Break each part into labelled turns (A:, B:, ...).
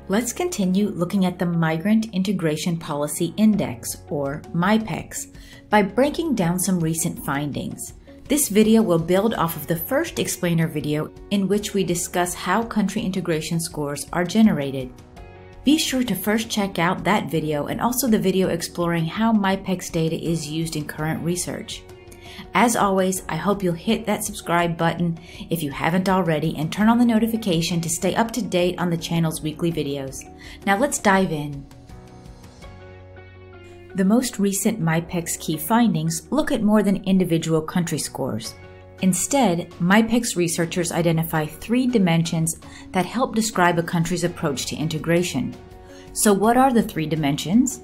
A: Let's continue looking at the Migrant Integration Policy Index, or MIPEX, by breaking down some recent findings. This video will build off of the first explainer video in which we discuss how country integration scores are generated. Be sure to first check out that video and also the video exploring how MIPEX data is used in current research. As always, I hope you'll hit that subscribe button if you haven't already and turn on the notification to stay up to date on the channel's weekly videos. Now let's dive in. The most recent MIPEX key findings look at more than individual country scores. Instead, MIPEX researchers identify 3 dimensions that help describe a country's approach to integration. So what are the 3 dimensions?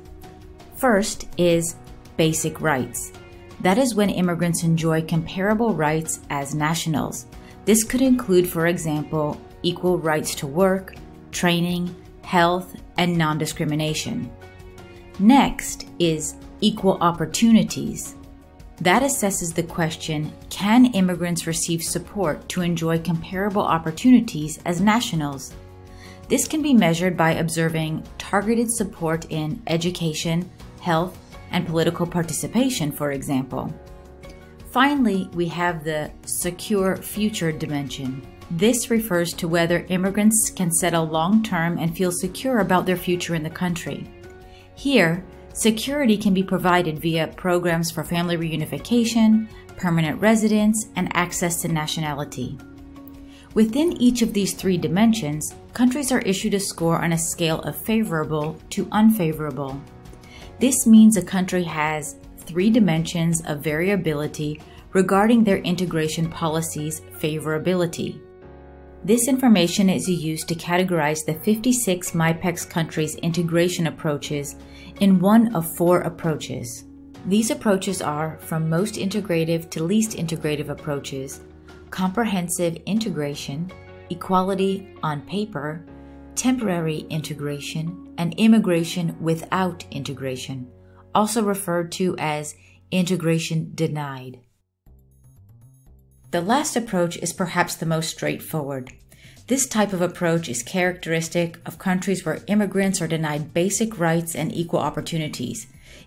A: First is basic rights. That is when immigrants enjoy comparable rights as nationals. This could include, for example, equal rights to work, training, health, and non-discrimination. Next is equal opportunities. That assesses the question, can immigrants receive support to enjoy comparable opportunities as nationals? This can be measured by observing targeted support in education, health, and political participation, for example. Finally, we have the secure future dimension. This refers to whether immigrants can settle long-term and feel secure about their future in the country. Here, security can be provided via programs for family reunification, permanent residence, and access to nationality. Within each of these 3 dimensions, countries are issued a score on a scale of favorable to unfavorable. This means a country has 3 dimensions of variability regarding their integration policy's favorability. This information is used to categorize the 56 MIPEX countries' integration approaches in one of 4 approaches. These approaches are from most integrative to least integrative approaches, comprehensive integration, equality on paper, temporary integration, and immigration without integration, also referred to as integration denied. The last approach is perhaps the most straightforward. This type of approach is characteristic of countries where immigrants are denied basic rights and equal opportunities,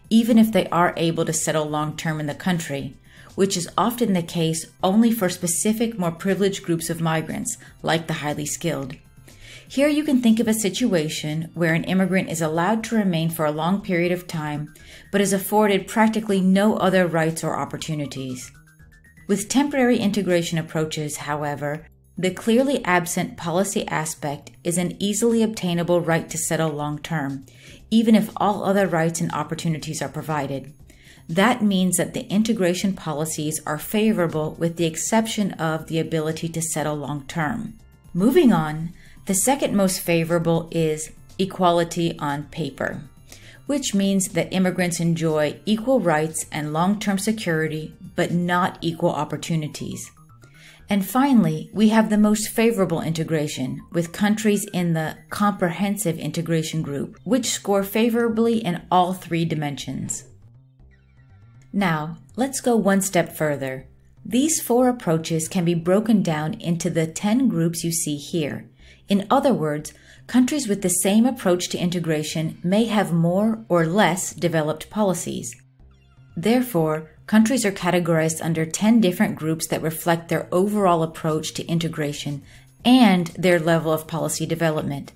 A: even if they are able to settle long-term in the country, which is often the case only for specific, more privileged groups of migrants, like the highly skilled. Here you can think of a situation where an immigrant is allowed to remain for a long period of time, but is afforded practically no other rights or opportunities. With temporary integration approaches, however, the clearly absent policy aspect is an easily obtainable right to settle long-term, even if all other rights and opportunities are provided. That means that the integration policies are favorable with the exception of the ability to settle long-term. Moving on, the second most favorable is equality on paper, which means that immigrants enjoy equal rights and long-term security, but not equal opportunities. And finally, we have the most favorable integration, with countries in the comprehensive integration group, which score favorably in all 3 dimensions. Now, let's go one step further. These 4 approaches can be broken down into the 10 groups you see here. In other words, countries with the same approach to integration may have more or less developed policies. Therefore, countries are categorized under 10 different groups that reflect their overall approach to integration and their level of policy development.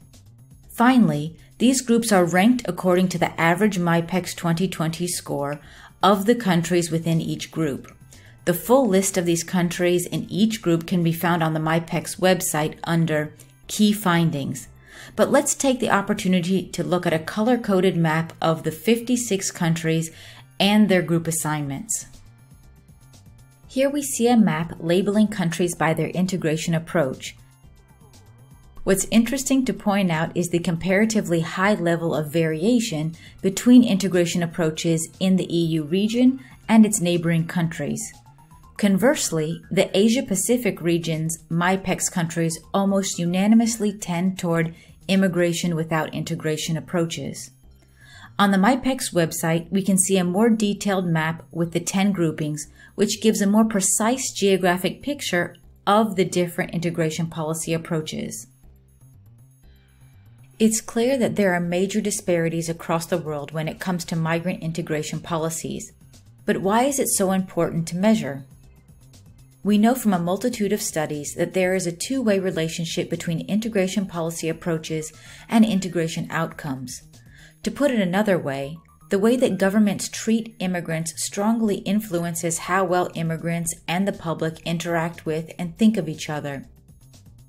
A: Finally, these groups are ranked according to the average MIPEX 2020 score of the countries within each group. The full list of these countries in each group can be found on the MIPEX website under Key Findings. But let's take the opportunity to look at a color-coded map of the 56 countries and their group assignments. Here we see a map labeling countries by their integration approach. What's interesting to point out is the comparatively high level of variation between integration approaches in the EU region and its neighboring countries. Conversely, the Asia-Pacific region's MIPEX countries almost unanimously tend toward immigration without integration approaches. On the MIPEX website, we can see a more detailed map with the 10 groupings, which gives a more precise geographic picture of the different integration policy approaches. It's clear that there are major disparities across the world when it comes to migrant integration policies. But why is it so important to measure? We know from a multitude of studies that there is a two-way relationship between integration policy approaches and integration outcomes. To put it another way that governments treat immigrants strongly influences how well immigrants and the public interact with and think of each other.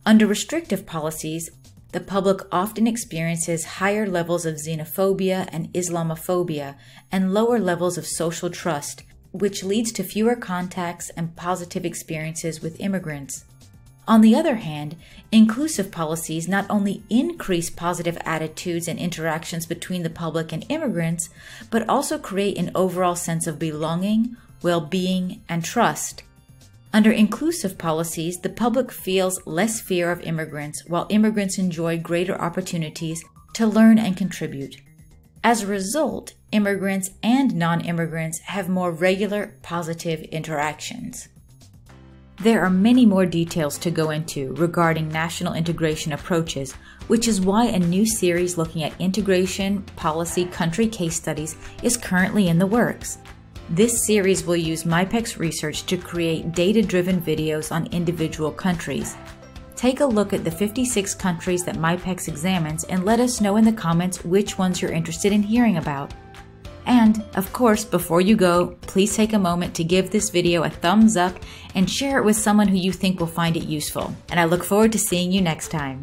A: Under restrictive policies, the public often experiences higher levels of xenophobia and Islamophobia and lower levels of social trust, which leads to fewer contacts and positive experiences with immigrants. On the other hand, inclusive policies not only increase positive attitudes and interactions between the public and immigrants, but also create an overall sense of belonging, well-being, and trust. Under inclusive policies, the public feels less fear of immigrants, while immigrants enjoy greater opportunities to learn and contribute. As a result, immigrants and non-immigrants have more regular, positive interactions. There are many more details to go into regarding national integration approaches, which is why a new series looking at integration policy country case studies is currently in the works. This series will use MIPEX research to create data-driven videos on individual countries. Take a look at the 56 countries that MIPEX examines and let us know in the comments which ones you're interested in hearing about. And, of course, before you go, please take a moment to give this video a thumbs up and share it with someone who you think will find it useful. And I look forward to seeing you next time.